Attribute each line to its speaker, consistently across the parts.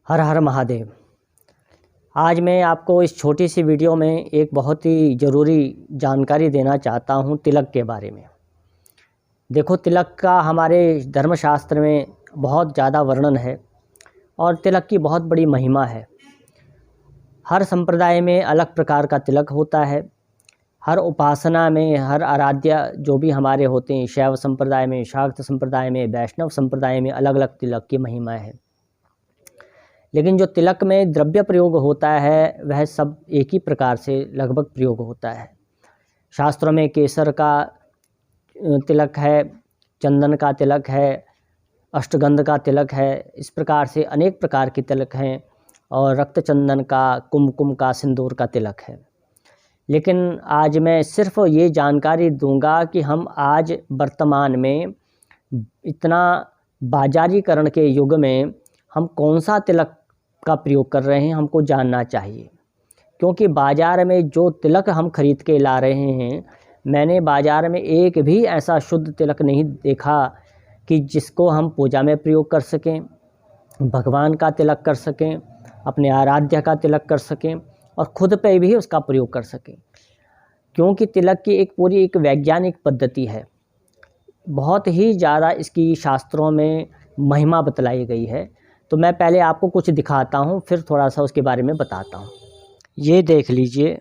Speaker 1: हर हर महादेव। आज मैं आपको इस छोटी सी वीडियो में एक बहुत ही ज़रूरी जानकारी देना चाहता हूँ तिलक के बारे में। देखो, तिलक का हमारे धर्मशास्त्र में बहुत ज़्यादा वर्णन है और तिलक की बहुत बड़ी महिमा है। हर संप्रदाय में अलग प्रकार का तिलक होता है। हर उपासना में, हर आराध्य जो भी हमारे होते हैं, शैव संप्रदाय में, शाक्त संप्रदाय में, वैष्णव संप्रदाय में अलग अलग तिलक की महिमा है। लेकिन जो तिलक में द्रव्य प्रयोग होता है वह सब एक ही प्रकार से लगभग प्रयोग होता है। शास्त्रों में केसर का तिलक है, चंदन का तिलक है, अष्टगंध का तिलक है, इस प्रकार से अनेक प्रकार के तिलक हैं और रक्त चंदन का, कुमकुम का, सिंदूर का तिलक है। लेकिन आज मैं सिर्फ ये जानकारी दूंगा कि हम आज वर्तमान में इतना बाजारीकरण के युग में हम कौन सा तिलक का प्रयोग कर रहे हैं, हमको जानना चाहिए। क्योंकि बाज़ार में जो तिलक हम खरीद के ला रहे हैं, मैंने बाज़ार में एक भी ऐसा शुद्ध तिलक नहीं देखा कि जिसको हम पूजा में प्रयोग कर सकें, भगवान का तिलक कर सकें, अपने आराध्य का तिलक कर सकें और ख़ुद पे भी उसका प्रयोग कर सकें। क्योंकि तिलक की एक पूरी एक वैज्ञानिक पद्धति है, बहुत ही ज़्यादा इसकी शास्त्रों में महिमा बतलाई गई है। तो मैं पहले आपको कुछ दिखाता हूँ, फिर थोड़ा सा उसके बारे में बताता हूँ। ये देख लीजिए,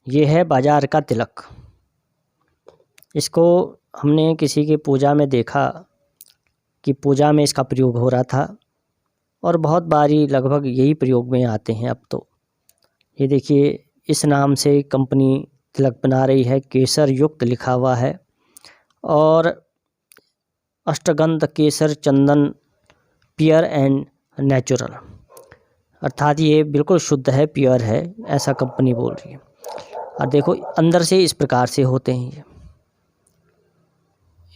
Speaker 1: ये है बाज़ार का तिलक। इसको हमने किसी की पूजा में देखा कि पूजा में इसका प्रयोग हो रहा था और बहुत बारी लगभग यही प्रयोग में आते हैं अब तो। ये देखिए, इस नाम से कंपनी तिलक बना रही है, केसर युक्त लिखा हुआ है और अष्टगंध केसर चंदन प्योर एंड नेचुरल, अर्थात ये बिल्कुल शुद्ध है, प्योर है, ऐसा कंपनी बोल रही है। और देखो अंदर से इस प्रकार से होते हैं ये।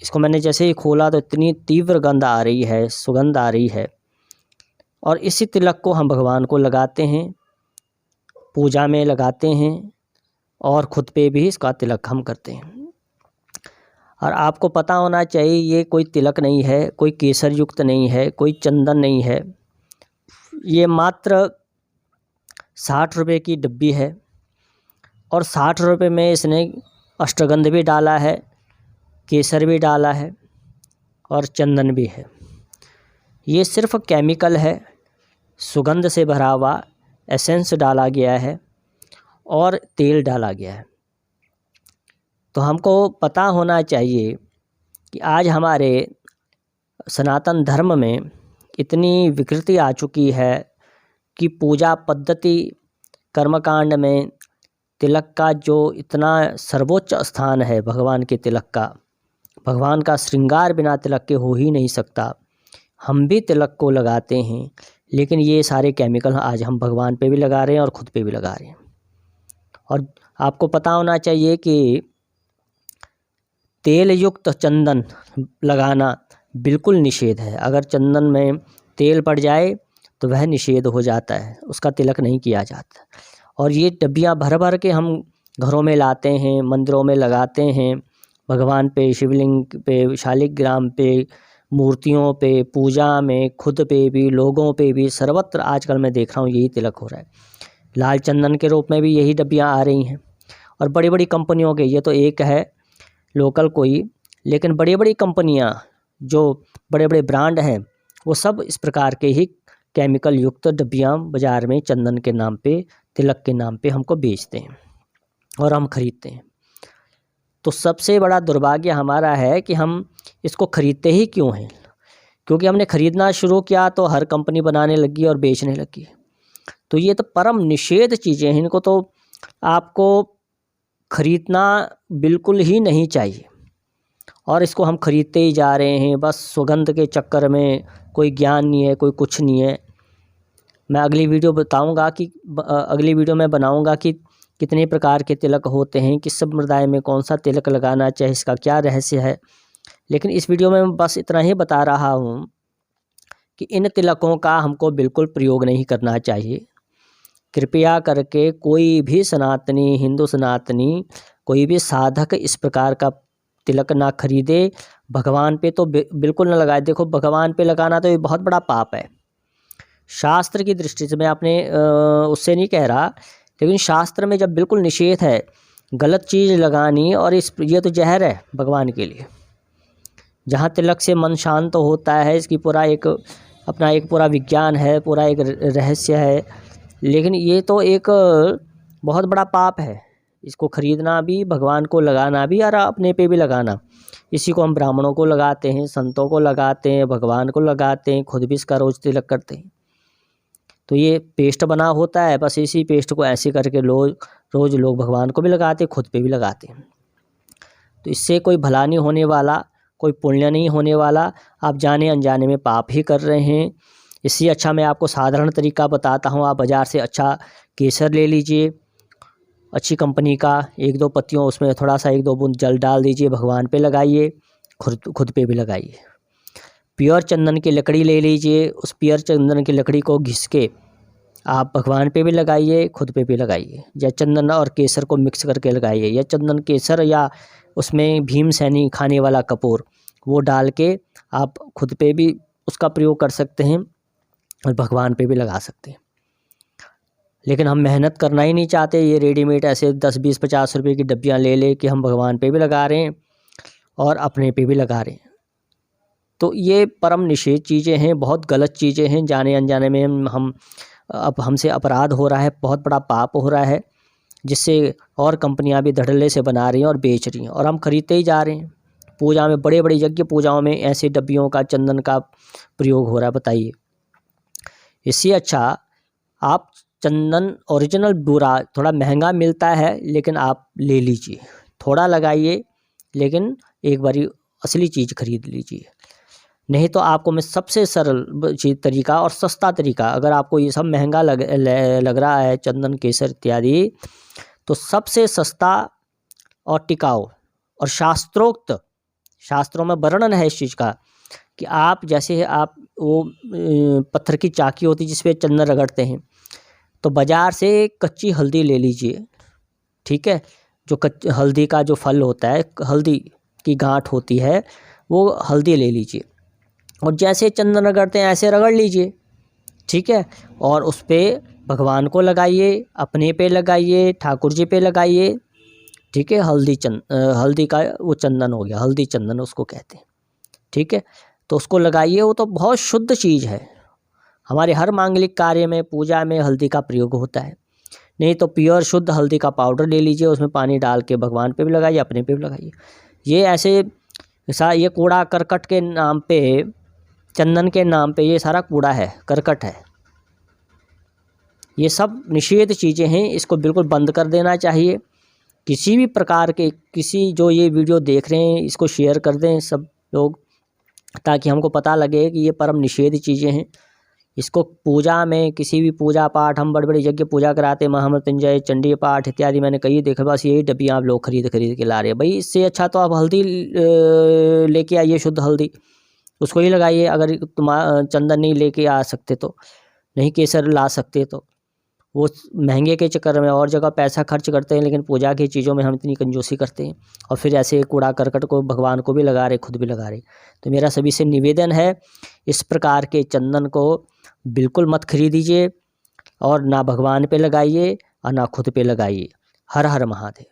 Speaker 1: इसको मैंने जैसे ही खोला तो इतनी तीव्र गंध आ रही है, सुगंध आ रही है। और इसी तिलक को हम भगवान को लगाते हैं, पूजा में लगाते हैं और ख़ुद पे भी इसका तिलक हम करते हैं। और आपको पता होना चाहिए, ये कोई तिलक नहीं है, कोई केसर युक्त नहीं है, कोई चंदन नहीं है। ये मात्र 60 रुपये की डब्बी है और 60 रुपये में इसने अष्टगंध भी डाला है, केसर भी डाला है और चंदन भी है। ये सिर्फ केमिकल है, सुगंध से भरा हुआ एसेंस डाला गया है और तेल डाला गया है। तो हमको पता होना चाहिए कि आज हमारे सनातन धर्म में इतनी विकृति आ चुकी है कि पूजा पद्धति, कर्मकांड में तिलक का जो इतना सर्वोच्च स्थान है भगवान के तिलक का, भगवान का श्रृंगार बिना तिलक के हो ही नहीं सकता। हम भी तिलक को लगाते हैं, लेकिन ये सारे केमिकल आज हम भगवान पे भी लगा रहे हैं और ख़ुद पे भी लगा रहे हैं। और आपको पता होना चाहिए कि तेल युक्त चंदन लगाना बिल्कुल निषेध है। अगर चंदन में तेल पड़ जाए तो वह निषेध हो जाता है, उसका तिलक नहीं किया जाता। और ये डब्बियाँ भर भर के हम घरों में लाते हैं, मंदिरों में लगाते हैं, भगवान पे, शिवलिंग पे, शालिग्राम पे, मूर्तियों पे, पूजा में, खुद पे भी, लोगों पे भी, सर्वत्र आजकल मैं देख रहा हूँ यही तिलक हो रहा है। लाल चंदन के रूप में भी यही डब्बियाँ आ रही हैं और बड़ी बड़ी कंपनियों के, ये तो एक है लोकल कोई, लेकिन बड़ी बड़ी कंपनियां, जो बड़े बड़े ब्रांड हैं, वो सब इस प्रकार के ही केमिकल युक्त डब्बियां बाज़ार में चंदन के नाम पे, तिलक के नाम पे हमको बेचते हैं और हम ख़रीदते हैं। तो सबसे बड़ा दुर्भाग्य हमारा है कि हम इसको ख़रीदते ही क्यों हैं। क्योंकि हमने ख़रीदना शुरू किया तो हर कंपनी बनाने लगी और बेचने लगी। तो ये तो परम निषेध चीज़ें हैं, इनको तो आपको ख़रीदना बिल्कुल ही नहीं चाहिए। और इसको हम ख़रीदते ही जा रहे हैं, बस सुगंध के चक्कर में। कोई ज्ञान नहीं है, कोई कुछ नहीं है। मैं अगली वीडियो बताऊंगा कि अगली वीडियो में बनाऊंगा कि कितने प्रकार के तिलक होते हैं, किस संप्रदाय में कौन सा तिलक लगाना चाहिए, इसका क्या रहस्य है। लेकिन इस वीडियो में मैं बस इतना ही बता रहा हूँ कि इन तिलकों का हमको बिल्कुल प्रयोग नहीं करना चाहिए। कृपया करके कोई भी सनातनी, हिंदू सनातनी, कोई भी साधक इस प्रकार का तिलक ना खरीदे। भगवान पे तो बिल्कुल ना लगाए। देखो, भगवान पे लगाना तो ये बहुत बड़ा पाप है। शास्त्र की दृष्टि से मैं अपने उससे नहीं कह रहा, लेकिन शास्त्र में जब बिल्कुल निषेध है गलत चीज़ लगानी, और ये तो जहर है भगवान के लिए। जहाँ तिलक से मन शांत होता है, इसकी पूरा एक अपना एक पूरा विज्ञान है, पूरा एक रहस्य है, लेकिन ये तो एक बहुत बड़ा पाप है। इसको खरीदना भी, भगवान को लगाना भी, और अपने पे भी लगाना। इसी को हम ब्राह्मणों को लगाते हैं, संतों को लगाते हैं, भगवान को लगाते हैं, खुद भी इसका रोज तिलक करते हैं। तो ये पेस्ट बना होता है, बस इसी पेस्ट को ऐसे करके रोज़ लोग भगवान को भी लगाते हैं, खुद पे भी लगाते हैं। तो इससे कोई भला नहीं होने वाला, कोई पुण्य नहीं होने वाला, आप जाने अनजाने में पाप ही कर रहे हैं। इससे अच्छा मैं आपको साधारण तरीका बताता हूँ। आप बाज़ार से अच्छा केसर ले लीजिए, अच्छी कंपनी का, 1-2 पत्तियों उसमें थोड़ा सा 1-2 बूंद जल डाल दीजिए, भगवान पे लगाइए, खुद पे भी लगाइए। प्योर चंदन की लकड़ी ले लीजिए, उस प्योर चंदन की लकड़ी को घिस के आप भगवान पे भी लगाइए, खुद पे भी लगाइए, या चंदन और केसर को मिक्स करके लगाइए, या चंदन केसर या उसमें भीमसेनी खाने वाला कपूर वो डाल के आप खुद पे भी उसका प्रयोग कर सकते हैं और भगवान पे भी लगा सकते हैं। लेकिन हम मेहनत करना ही नहीं चाहते, ये रेडीमेड ऐसे 10, 20, 50 रुपए की डब्बियाँ ले कि हम भगवान पे भी लगा रहे हैं और अपने पे भी लगा रहे हैं। तो ये परम निषेध चीज़ें हैं, बहुत गलत चीज़ें हैं। जाने अनजाने में अब हमसे अपराध हो रहा है, बहुत बड़ा पाप हो रहा है, जिससे और कंपनियां भी धड़ल्ले से बना रही हैं और बेच रही हैं, और हम खरीदते ही जा रहे हैं। पूजा में, बड़े बड़े यज्ञ पूजाओं में ऐसे डब्बियों का, चंदन का प्रयोग हो रहा है, बताइए। इससे अच्छा आप चंदन ओरिजिनल बुरा थोड़ा महंगा मिलता है, लेकिन आप ले लीजिए, थोड़ा लगाइए, लेकिन एक बारी असली चीज़ खरीद लीजिए। नहीं तो आपको मैं सबसे सरल तरीका और सस्ता तरीका, अगर आपको ये सब महंगा लग रहा है, चंदन केसर इत्यादि, तो सबसे सस्ता और टिकाऊ और शास्त्रोक्त, शास्त्रों में वर्णन है इस चीज़ का कि आप जैसे आप वो पत्थर की चाकी होती है जिस पे चंदन रगड़ते हैं, तो बाज़ार से कच्ची हल्दी ले लीजिए, ठीक है। जो हल्दी का जो फल होता है, हल्दी की गांठ होती है, वो हल्दी ले लीजिए और जैसे चंदन रगड़ते हैं ऐसे रगड़ लीजिए, ठीक है। और उस पर भगवान को लगाइए, अपने पे लगाइए, ठाकुर जी पे लगाइए, ठीक है। हल्दी का वो चंदन हो गया, हल्दी चंदन उसको कहते हैं, ठीक है। तो उसको लगाइए, वो तो बहुत शुद्ध चीज़ है। हमारे हर मांगलिक कार्य में, पूजा में हल्दी का प्रयोग होता है। नहीं तो प्योर शुद्ध हल्दी का पाउडर ले लीजिए, उसमें पानी डाल के भगवान पे भी लगाइए, अपने पे भी लगाइए। ये ऐसे ये कूड़ा करकट के नाम पे, चंदन के नाम पे ये सारा कूड़ा है, करकट है, ये सब निषेध चीज़ें हैं। इसको बिल्कुल बंद कर देना चाहिए। किसी भी प्रकार के, किसी जो ये वीडियो देख रहे हैं, इसको शेयर कर दें सब लोग, ताकि हमको पता लगे कि ये परम निषेध चीज़ें हैं। इसको पूजा में, किसी भी पूजा पाठ, हम बड़े बड़े यज्ञ पूजा कराते हैं, महामृत्युंजय, चंडी पाठ इत्यादि मैंने कई देखे, बस यही डब्बियाँ आप लोग खरीद के ला रहे हैं। भाई इससे अच्छा तो आप हल्दी लेके आइए, शुद्ध हल्दी, उसको ही लगाइए। अगर चंदन नहीं लेके आ सकते तो, नहीं केसर ला सकते तो, वो महंगे के चक्कर में और जगह पैसा खर्च करते हैं, लेकिन पूजा की चीज़ों में हम इतनी कंजूसी करते हैं, और फिर ऐसे कूड़ा करकट को भगवान को भी लगा रहे, खुद भी लगा रहे। तो मेरा सभी से निवेदन है, इस प्रकार के चंदन को बिल्कुल मत खरीदीजिए, और ना भगवान पे लगाइए और ना खुद पे लगाइए। हर हर महादेव।